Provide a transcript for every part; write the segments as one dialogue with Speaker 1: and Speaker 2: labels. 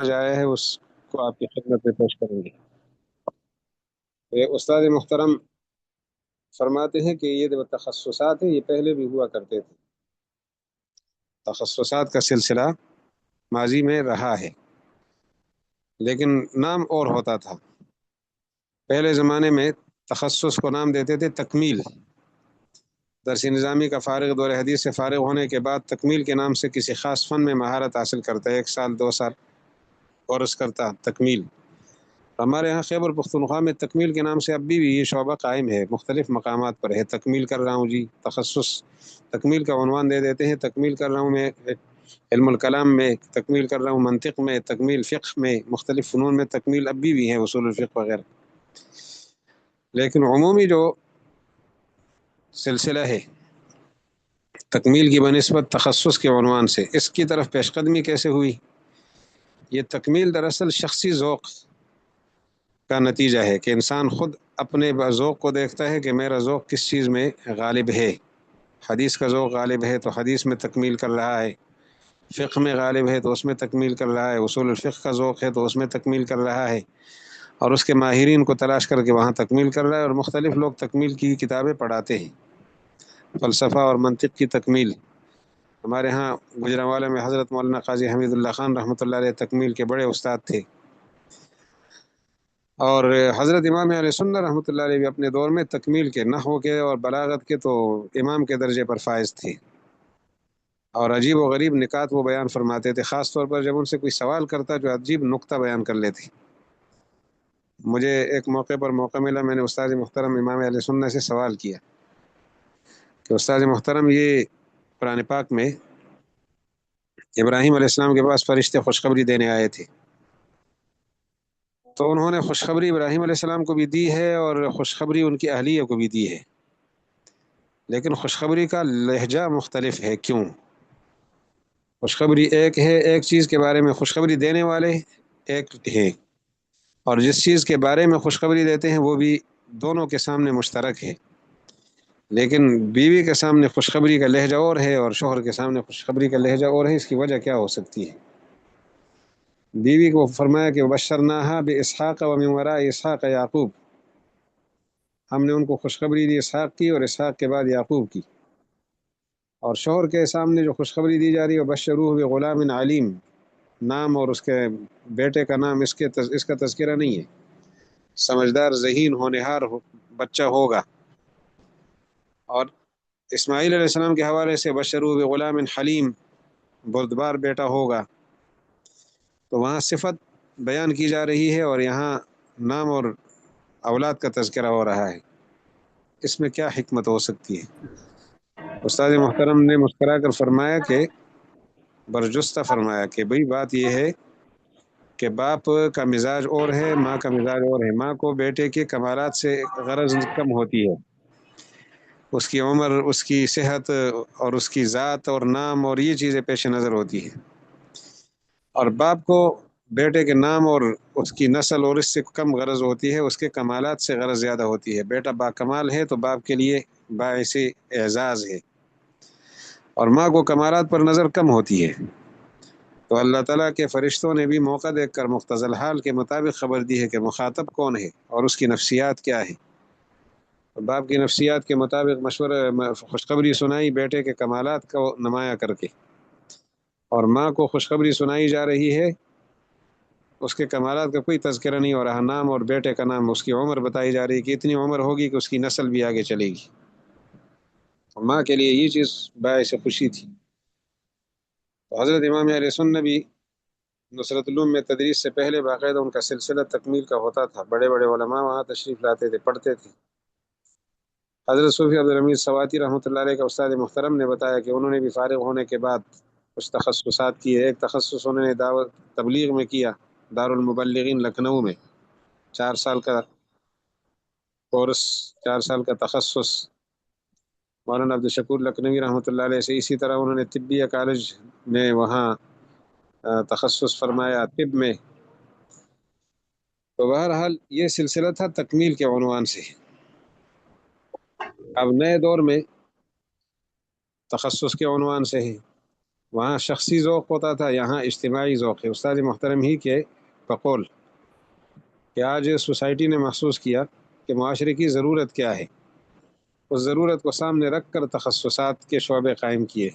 Speaker 1: آیا ہے اس کو آپ کی خدمت میں پیش کریں گے۔ یہ استاد محترم فرماتے ہیں کہ یہ جو تخصصات ہیں یہ پہلے بھی ہوا کرتے تھے، تخصصات کا سلسلہ ماضی میں رہا ہے، لیکن نام اور ہوتا تھا۔ پہلے زمانے میں تخصص کو نام دیتے تھے تکمیل۔ درس نظامی کا فارغ دور حدیث سے فارغ ہونے کے بعد تکمیل کے نام سے کسی خاص فن میں مہارت حاصل کرتا ہے، 1 سال 2 سال کورس کرتا تکمیل۔ ہمارے یہاں خیبر پختونخوا میں تکمیل کے نام سے اب بھی یہ شعبہ قائم ہے، مختلف مقامات پر ہے۔ تکمیل کر رہا ہوں جی، تخصص تکمیل کا عنوان دے دیتے ہیں، تکمیل کر رہا ہوں میں علم الکلام میں، تکمیل کر رہا ہوں منطق میں، تکمیل فقہ میں، مختلف فنون میں تکمیل اب بھی ہیں، اصول الفقہ وغیرہ۔ لیکن عمومی جو سلسلہ ہے تکمیل کی بنسبت تخصص کے عنوان سے، اس کی طرف پیش قدمی کیسے ہوئی؟ یہ تکمیل دراصل شخصی ذوق کا نتیجہ ہے کہ انسان خود اپنے ذوق کو دیکھتا ہے کہ میرا ذوق کس چیز میں غالب ہے۔ حدیث کا ذوق غالب ہے تو حدیث میں تکمیل کر رہا ہے، فقہ میں غالب ہے تو اس میں تکمیل کر رہا ہے، اصول الفقہ کا ذوق ہے تو اس میں تکمیل کر رہا ہے، اور اس کے ماہرین کو تلاش کر کے وہاں تکمیل کر رہا ہے۔ اور مختلف لوگ تکمیل کی کتابیں پڑھاتے ہیں، فلسفہ اور منطق کی تکمیل۔ ہمارے ہاں گجرانوالہ میں حضرت مولانا قاضی حمید اللہ خان رحمۃ اللہ علیہ تکمیل کے بڑے استاد تھے، اور حضرت امام علیہ سنہ رحمۃ اللہ علیہ بھی اپنے دور میں تکمیل کے نحو کے اور بلاغت کے تو امام کے درجے پر فائز تھے، اور عجیب و غریب نکات وہ بیان فرماتے تھے، خاص طور پر جب ان سے کوئی سوال کرتا جو عجیب نقطہ بیان کر لیتے۔ مجھے ایک موقع ملا، میں نے استاد محترم امام علیہ سنہ سے سوال کیا کہ استاد محترم یہ قرآن پاک میں ابراہیم علیہ السلام کے پاس فرشتے خوشخبری دینے آئے تھے، تو انہوں نے خوشخبری ابراہیم علیہ السلام کو بھی دی ہے اور خوشخبری ان کی اہلیہ کو بھی دی ہے، لیکن خوشخبری کا لہجہ مختلف ہے، کیوں؟ خوشخبری ایک ہے، ایک چیز کے بارے میں خوشخبری دینے والے ایک ہے، اور جس چیز کے بارے میں خوشخبری دیتے ہیں وہ بھی دونوں کے سامنے مشترک ہے، لیکن بیوی کے سامنے خوشخبری کا لہجہ اور ہے اور شوہر کے سامنے خوشخبری کا لہجہ اور ہے۔ اس کی وجہ کیا ہو سکتی ہے؟ بیوی کو فرمایا کہ بشرناہا باسحاق ومن وراء اسحاق یعقوب، ہم نے ان کو خوشخبری دی اسحاق کی اور اسحاق کے بعد یعقوب کی، اور شوہر کے سامنے جو خوشخبری دی جا رہی ہے بشروہ بغلام علیم، نام اور اس کے بیٹے کا نام اس کا تذکرہ نہیں ہے، سمجھدار ذہین ہونہار بچہ ہوگا، اور اسماعیل علیہ السلام کے حوالے سے بشروہ بغلام حلیم، بردبار بیٹا ہوگا، تو وہاں صفت بیان کی جا رہی ہے اور یہاں نام اور اولاد کا تذکرہ ہو رہا ہے، اس میں کیا حکمت ہو سکتی ہے؟ استاد محترم نے مسکرا کر فرمایا کہ برجستہ فرمایا کہ بھئی بات یہ ہے کہ باپ کا مزاج اور ہے، ماں کا مزاج اور ہے۔ ماں کو بیٹے کے کمالات سے غرض کم ہوتی ہے، اس کی عمر، اس کی صحت اور اس کی ذات اور نام اور یہ چیزیں پیش نظر ہوتی ہیں، اور باپ کو بیٹے کے نام اور اس کی نسل اور اس سے کم غرض ہوتی ہے، اس کے کمالات سے غرض زیادہ ہوتی ہے۔ بیٹا با کمال ہے تو باپ کے لیے باعث اعزاز ہے، اور ماں کو کمالات پر نظر کم ہوتی ہے۔ تو اللہ تعالیٰ کے فرشتوں نے بھی موقع دیکھ کر مقتضی الحال کے مطابق خبر دی ہے کہ مخاطب کون ہے اور اس کی نفسیات کیا ہے۔ باپ کی نفسیات کے مطابق مشورہ خوشخبری سنائی بیٹے کے کمالات کو نمایاں کر کے، اور ماں کو خوشخبری سنائی جا رہی ہے اس کے کمالات کا کوئی تذکرہ نہیں ہو رہا، نام اور بیٹے کا نام، اس کی عمر بتائی جا رہی ہے کہ اتنی عمر ہوگی کہ اس کی نسل بھی آگے چلے گی۔ ماں کے لیے یہ چیز باعث خوشی تھی۔ تو حضرت امام علیہ سنہ بھی نصرت العلوم میں تدریس سے پہلے باقاعدہ ان کا سلسلہ تکمیل کا ہوتا تھا، بڑے بڑے علماء وہاں تشریف لاتے تھے، پڑھتے تھے۔ حضرت صوفی عبدالحمید سواتی رحمۃ اللہ علیہ کا استاد محترم نے بتایا کہ انہوں نے بھی فارغ ہونے کے بعد کچھ تخصصات کیے۔ ایک تخصص انہوں نے دعوت تبلیغ میں کیا، دارالمبلغین لکھنؤ میں، 4 سال کا کورس، 4 سال کا تخصص مولانا عبدالشکور لکھنوی رحمۃ اللہ علیہ سے۔ اسی طرح انہوں نے طبیہ کالج میں وہاں تخصص فرمایا طب میں۔ تو بہرحال یہ سلسلہ تھا تکمیل کے عنوان سے۔ اب نئے دور میں تخصص کے عنوان سے ہے، وہاں شخصی ذوق ہوتا تھا، یہاں اجتماعی ذوق ہے۔ استاد محترم ہی کے بقول کہ آج سوسائٹی نے محسوس کیا کہ معاشرے کی ضرورت کیا ہے، اس ضرورت کو سامنے رکھ کر تخصصات کے شعبے قائم کیے۔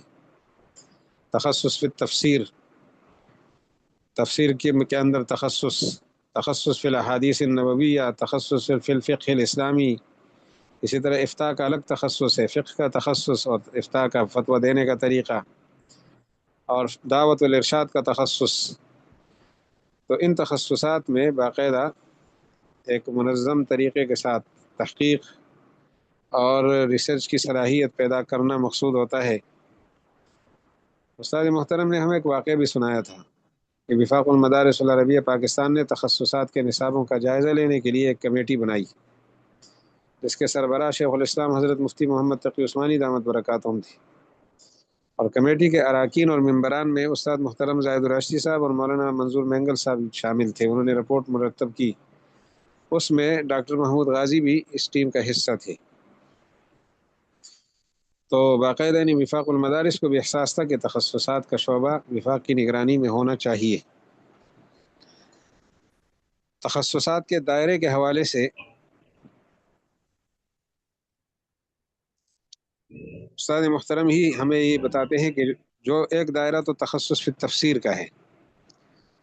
Speaker 1: تخصص فی التفسیر، تفسیر کے اندر تخصص فی الاحادیث النبویہ، تخصص فی الفقہ الاسلامی، اسی طرح افتاء کا الگ تخصص ہے، فقہ کا تخصص اور افتاء کا فتویٰ دینے کا طریقہ، اور دعوت الارشاد کا تخصص۔ تو ان تخصصات میں باقاعدہ ایک منظم طریقے کے ساتھ تحقیق اور ریسرچ کی صلاحیت پیدا کرنا مقصود ہوتا ہے۔ استاد محترم نے ہمیں ایک واقعہ بھی سنایا تھا کہ وفاق المدارس العربیہ پاکستان نے تخصصات کے نصابوں کا جائزہ لینے کے لیے ایک کمیٹی بنائی، جس کے سربراہ شیخ الاسلام حضرت مفتی محمد تقی عثمانی دامت برکاتہم تھی، اور کمیٹی کے اراکین اور ممبران میں استاد محترم زاہد الراشدی صاحب اور مولانا منظور مینگل صاحب شامل تھے۔ انہوں نے رپورٹ مرتب کی، اس میں ڈاکٹر محمود غازی بھی اس ٹیم کا حصہ تھے۔ تو باقاعدہ وفاق المدارس کو بھی احساس تھا کہ تخصصات کا شعبہ وفاق کی نگرانی میں ہونا چاہیے۔ تخصصات کے دائرے کے حوالے سے استاد محترم ہی ہمیں یہ بتاتے ہیں کہ جو ایک دائرہ تو تخصص فی تفسیر کا ہے،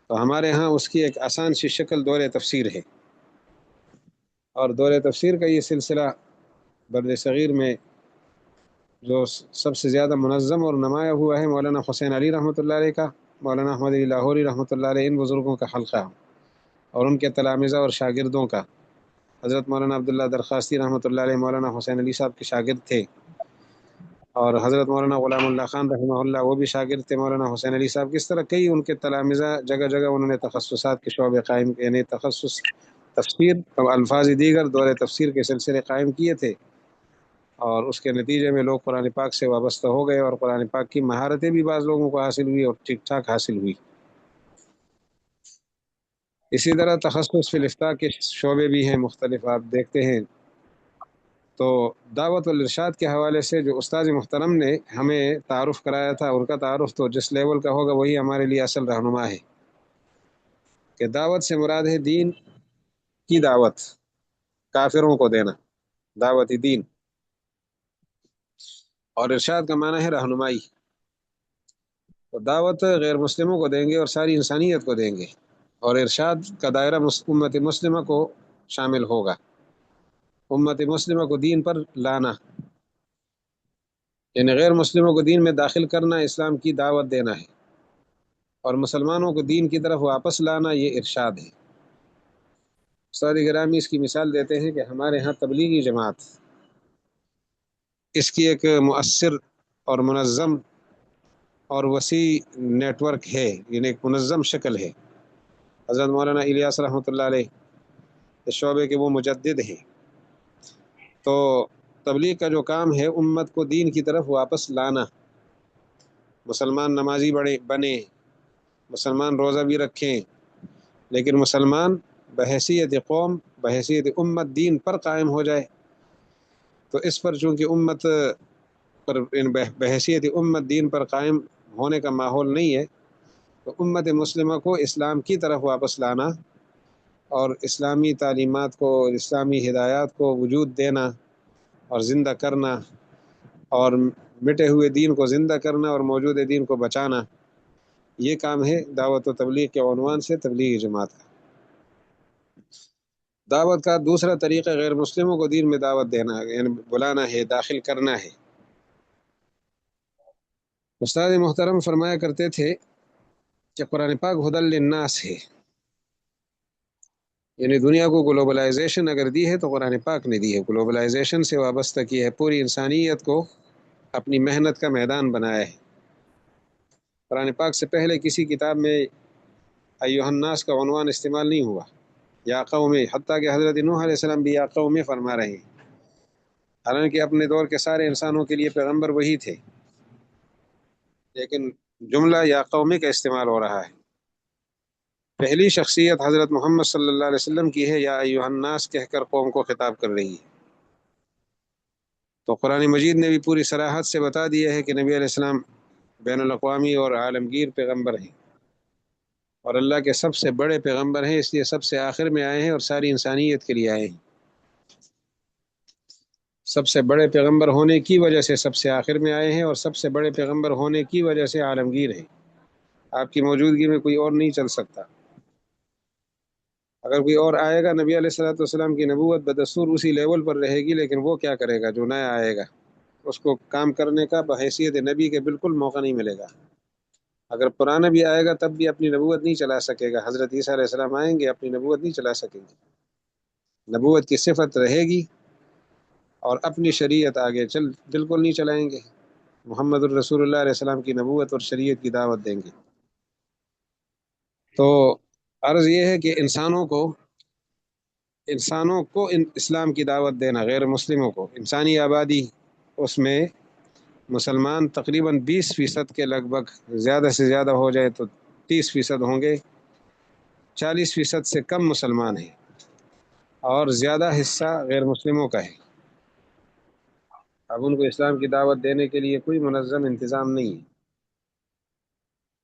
Speaker 1: تو ہمارے ہاں اس کی ایک آسان سی شکل دور تفسیر ہے، اور دور تفسیر کا یہ سلسلہ بر صغیر میں جو سب سے زیادہ منظم اور نمایاں ہوا ہے مولانا حسین علی رحمۃ اللہ علیہ کا، مولانا احمد علی لاہوری رحمۃ اللہ علیہ، ان بزرگوں کا حلقہ اور ان کے تلامذہ اور شاگردوں کا۔ حضرت مولانا عبداللہ درخواستی رحمۃ اللہ علیہ مولانا حسین علی صاحب کے شاگرد تھے، اور حضرت مولانا غلام اللہ خان رحمہ اللہ وہ بھی شاگرد تھے مولانا حسین علی صاحب۔ کس طرح کئی ان کے تلامذہ جگہ جگہ انہوں نے تخصصات کے شعبے قائم، یعنی تخصص تفسیر اور الفاظ دیگر دور تفسیر کے سلسلے قائم کیے تھے، اور اس کے نتیجے میں لوگ قرآن پاک سے وابستہ ہو گئے، اور قرآن پاک کی مہارتیں بھی بعض لوگوں کو حاصل ہوئی اور ٹھیک ٹھاک حاصل ہوئی۔ اسی طرح تخصص فی الافتاء کے شعبے بھی ہیں مختلف، آپ دیکھتے ہیں۔ تو دعوت الارشاد کے حوالے سے جو استاد محترم نے ہمیں تعارف کرایا تھا، ان کا تعارف تو جس لیول کا ہوگا وہی ہمارے لیے اصل رہنما ہے، کہ دعوت سے مراد ہے دین کی دعوت، کافروں کو دینا دعوت دین، اور ارشاد کا معنی ہے رہنمائی۔ تو دعوت غیر مسلموں کو دیں گے اور ساری انسانیت کو دیں گے، اور ارشاد کا دائرہ امت مسلمہ کو شامل ہوگا، امت مسلمہ کو دین پر لانا، یعنی غیر مسلموں کو دین میں داخل کرنا اسلام کی دعوت دینا ہے، اور مسلمانوں کو دین کی طرف واپس لانا یہ ارشاد ہے۔ استاد گرامی اس کی مثال دیتے ہیں کہ ہمارے ہاں تبلیغی جماعت، اس کی ایک مؤثر اور منظم اور وسیع نیٹ ورک ہے، یعنی ایک منظم شکل ہے۔ حضرت مولانا الیاس رحمۃ اللہ علیہ اس شعبے کے وہ مجدد ہیں۔ تو تبلیغ کا جو کام ہے امت کو دین کی طرف واپس لانا، مسلمان نمازی بنے، مسلمان روزہ بھی رکھیں، لیکن مسلمان بحیثیت قوم، بحیثیت امت دین پر قائم ہو جائے۔ تو اس پر چونکہ امت پر بحیثیت امت دین پر قائم ہونے کا ماحول نہیں ہے، تو امت مسلمہ کو اسلام کی طرف واپس لانا اور اسلامی تعلیمات کو، اسلامی ہدایات کو وجود دینا اور زندہ کرنا، اور مٹے ہوئے دین کو زندہ کرنا اور موجود دین کو بچانا، یہ کام ہے دعوت و تبلیغ کے عنوان سے تبلیغی جماعت کا۔ دعوت کا دوسرا طریقہ غیر مسلموں کو دین میں دعوت دینا ہے، یعنی بلانا ہے، داخل کرنا ہے۔ استاد محترم فرمایا کرتے تھے کہ قرآن پاک ہدی للناس ہے، یعنی دنیا کو گلوبلائزیشن اگر دی ہے تو قرآن پاک نے دی ہے، گلوبلائزیشن سے وابستہ کی ہے، پوری انسانیت کو اپنی محنت کا میدان بنایا ہے۔ قرآن پاک سے پہلے کسی کتاب میں ایھا الناس کا عنوان استعمال نہیں ہوا، یا قوم، حتیٰ کہ حضرت نوح علیہ السلام بھی یا قوم فرما رہے ہیں، حالانکہ اپنے دور کے سارے انسانوں کے لیے پیغمبر وہی تھے، لیکن جملہ یا قوم کا استعمال ہو رہا ہے۔ پہلی شخصیت حضرت محمد صلی اللہ علیہ وسلم کی ہے، یا ایھا الناس کہہ کر قوم کو خطاب کر رہی ہے۔ تو قرآن مجید نے بھی پوری صراحت سے بتا دیا ہے کہ نبی علیہ السلام بین الاقوامی اور عالمگیر پیغمبر ہیں، اور اللہ کے سب سے بڑے پیغمبر ہیں، اس لیے سب سے آخر میں آئے ہیں اور ساری انسانیت کے لیے آئے ہیں۔ سب سے بڑے پیغمبر ہونے کی وجہ سے سب سے آخر میں آئے ہیں، اور سب سے بڑے پیغمبر ہونے کی وجہ سے عالمگیر ہیں۔ آپ کی موجودگی میں کوئی اور نہیں چل سکتا۔ اگر کوئی اور آئے گا، نبی علیہ الصلوۃ والسلام کی نبوت بدستور اسی لیول پر رہے گی، لیکن وہ کیا کرے گا؟ جو نیا آئے گا اس کو کام کرنے کا بحیثیت نبی کے بالکل موقع نہیں ملے گا۔ اگر پرانا بھی آئے گا تب بھی اپنی نبوت نہیں چلا سکے گا۔ حضرت عیسیٰ علیہ السلام آئیں گے، اپنی نبوت نہیں چلا سکیں گے۔ نبوت کی صفت رہے گی اور اپنی شریعت آگے بالکل نہیں چلائیں گے۔ محمد الرسول اللہ علیہ السلام کی نبوت اور شریعت کی دعوت دیں گے۔ تو عرض یہ ہے کہ انسانوں کو اسلام کی دعوت دینا، غیر مسلموں کو، انسانی آبادی اس میں مسلمان تقریباً 20% کے لگ بھگ، زیادہ سے زیادہ ہو جائے تو 30% ہوں گے، 40% سے کم مسلمان ہیں، اور زیادہ حصہ غیر مسلموں کا ہے۔ اب ان کو اسلام کی دعوت دینے کے لیے کوئی منظم انتظام نہیں ہے۔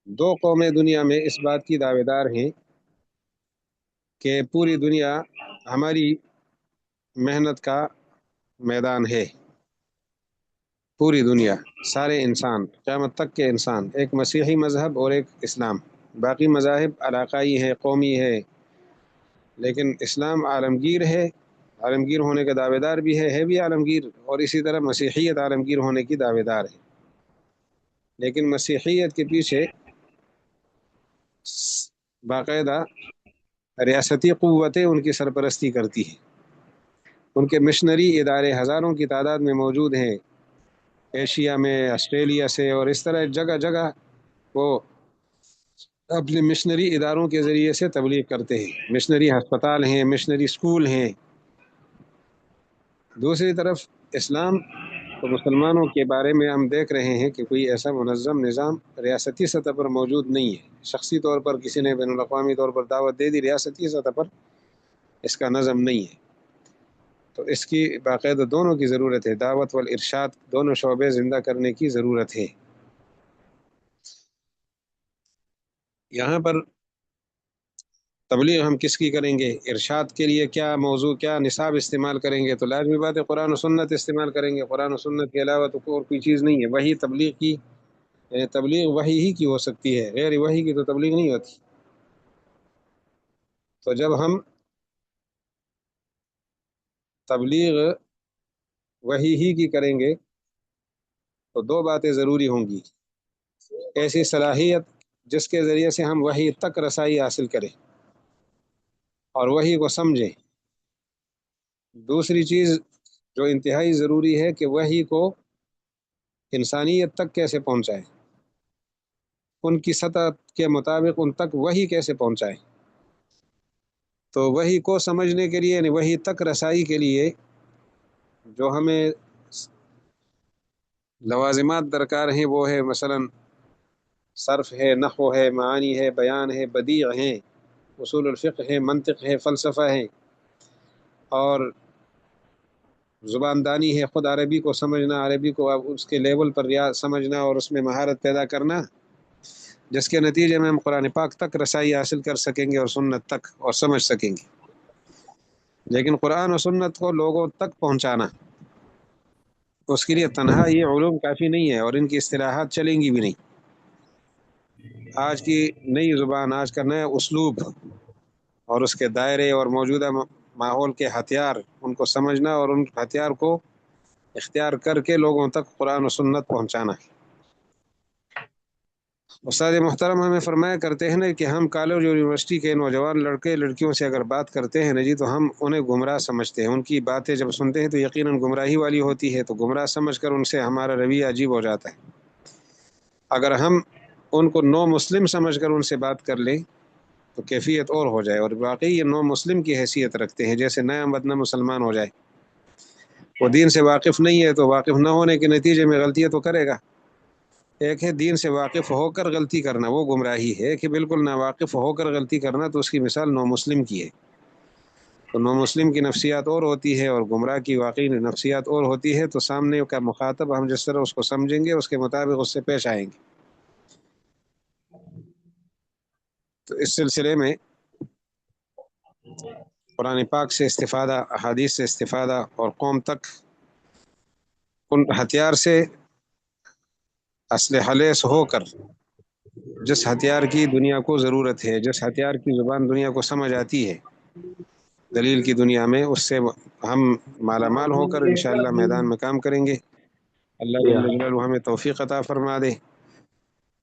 Speaker 1: دو قومیں دنیا میں اس بات کی دعوے دار ہیں کہ پوری دنیا ہماری محنت کا میدان ہے۔ پوری دنیا، سارے انسان، قیامت تک کے انسان، ایک مسیحی مذہب اور ایک اسلام، باقی مذاہب علاقائی ہیں، قومی ہے، لیکن اسلام عالمگیر ہے، عالمگیر ہونے کا دعوے دار بھی ہے بھی عالمگیر، اور اسی طرح مسیحیت عالمگیر ہونے کی دعوے دار ہے۔ لیکن مسیحیت کے پیچھے باقاعدہ ریاستی قوتیں ان کی سرپرستی کرتی ہیں، ان کے مشنری ادارے ہزاروں کی تعداد میں موجود ہیں، ایشیا میں، آسٹریلیا سے، اور اس طرح جگہ جگہ وہ اپنے مشنری اداروں کے ذریعے سے تبلیغ کرتے ہیں۔ مشنری ہسپتال ہیں، مشنری اسکول ہیں۔ دوسری طرف اسلام تو مسلمانوں کے بارے میں ہم دیکھ رہے ہیں کہ کوئی ایسا منظم نظام ریاستی سطح پر موجود نہیں ہے۔ شخصی طور پر کسی نے بین الاقوامی طور پر دعوت دے دی، ریاستی سطح پر اس کا نظم نہیں ہے۔ تو اس کی باقاعدہ دونوں کی ضرورت ہے، دعوت والارشاد، دونوں شعبے زندہ کرنے کی ضرورت ہے۔ یہاں پر تبلیغ ہم کس کی کریں گے؟ ارشاد کے لیے کیا موضوع، کیا نصاب استعمال کریں گے؟ تو لازمی بات ہے قرآن و سنت استعمال کریں گے۔ قرآن و سنت کے علاوہ تو اور کوئی چیز نہیں ہے۔ وہی تبلیغ کی، یعنی تبلیغ وحی ہی کی ہو سکتی ہے، غیر وحی کی تو تبلیغ نہیں ہوتی۔ تو جب ہم تبلیغ وحی ہی کی کریں گے تو دو باتیں ضروری ہوں گی: ایسی صلاحیت جس کے ذریعے سے ہم وحی تک رسائی حاصل کریں اور وحی کو سمجھیں۔ دوسری چیز جو انتہائی ضروری ہے کہ وحی کو انسانیت تک کیسے پہنچائے، ان کی سطح کے مطابق ان تک وحی کیسے پہنچائے۔ تو وحی کو سمجھنے کے لیے، یعنی وحی تک رسائی کے لیے جو ہمیں لوازمات درکار ہیں وہ ہے مثلا صرف ہے، نحو ہے، معانی ہے، بیان ہے، بدیع ہیں، اصول الفقہ ہے، منطق ہے، فلسفہ ہے، اور زبان دانی ہے، خود عربی کو سمجھنا، عربی کو اب اس کے لیول پر سمجھنا اور اس میں مہارت پیدا کرنا، جس کے نتیجے میں ہم قرآن پاک تک رسائی حاصل کر سکیں گے اور سنت تک، اور سمجھ سکیں گے۔ لیکن قرآن و سنت کو لوگوں تک پہنچانا، اس کے لیے تنہا یہ علوم کافی نہیں ہے، اور ان کی اصطلاحات چلیں گی بھی نہیں۔ آج کی نئی زبان، آج کا نیا اسلوب اور اس کے دائرے اور موجودہ ماحول کے ہتھیار، ان کو سمجھنا اور ان ہتھیار کو اختیار کر کے لوگوں تک قرآن و سنت پہنچانا ہے۔ استاد محترم ہمیں فرمایا کرتے ہیں نا کہ ہم کالج اور یونیورسٹی کے نوجوان لڑکے لڑکیوں سے اگر بات کرتے ہیں نا جی، تو ہم انہیں گمراہ سمجھتے ہیں۔ ان کی باتیں جب سنتے ہیں تو یقیناً گمراہی والی ہوتی ہے، تو گمراہ سمجھ کر ان سے ہمارا رویہ عجیب ہو جاتا ہے۔ اگر ہم ان کو نو مسلم سمجھ کر ان سے بات کر لیں تو کیفیت اور ہو جائے، اور واقعی یہ نو مسلم کی حیثیت رکھتے ہیں، جیسے نیا بدنہ مسلمان ہو جائے۔ وہ دین سے واقف نہیں ہے تو واقف نہ ہونے کے نتیجے میں غلطیاں تو کرے گا۔ ایک ہے دین سے واقف ہو کر غلطی کرنا، وہ گمراہی ہے۔ ایک ہے بالکل ناواقف ہو کر غلطی کرنا، تو اس کی مثال نو مسلم کی ہے۔ تو نو مسلم کی نفسیات اور ہوتی ہے اور گمراہ کی واقعی نفسیات اور ہوتی ہے۔ تو سامنے کا مخاطب ہم جس طرح اس کو سمجھیں گے اس کے مطابق اس سے پیش آئیں گے۔ تو اس سلسلے میں قرآن پاک سے استفادہ، احادیث سے استفادہ، اور قوم تک ان ہتھیار سے اسلحہ لیس ہو کر، جس ہتھیار کی دنیا کو ضرورت ہے، جس ہتھیار کی زبان دنیا کو سمجھ آتی ہے دلیل کی دنیا میں، اس سے ہم مالا مال ہو کر انشاءاللہ میدان میں کام کریں گے۔ اللہ جل جلالہ ہمیں توفیق عطا فرما دے۔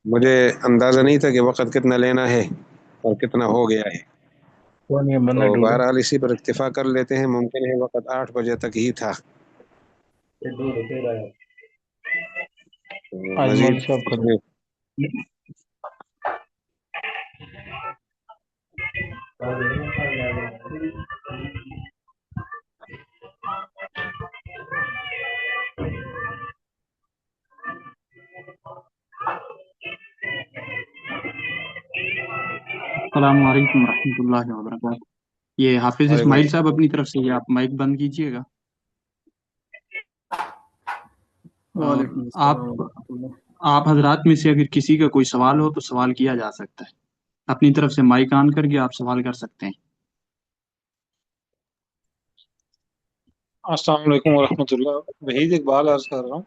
Speaker 1: مجھے اندازہ نہیں تھا کہ وقت کتنا لینا ہے اور کتنا ہو گیا ہے، تو بہرحال اسی پر اکتفا کر لیتے ہیں۔ ممکن ہے وقت 8 بجے تک ہی تھا، مزید اس میں
Speaker 2: السلام علیکم ورحمۃ اللہ وبرکاتہ۔ یہ حافظ اسماعیل صاحب اپنی طرف سے یہ آپ مائک بند کیجئے گا۔ آپ حضرات میں سے اگر کسی کا کوئی سوال ہو تو سوال کیا جا سکتا ہے، اپنی طرف سے مائک آن کر کے آپ سوال کر سکتے ہیں۔
Speaker 3: السلام علیکم ورحمۃ اللہ، وحید اقبال عرض کر رہا ہوں۔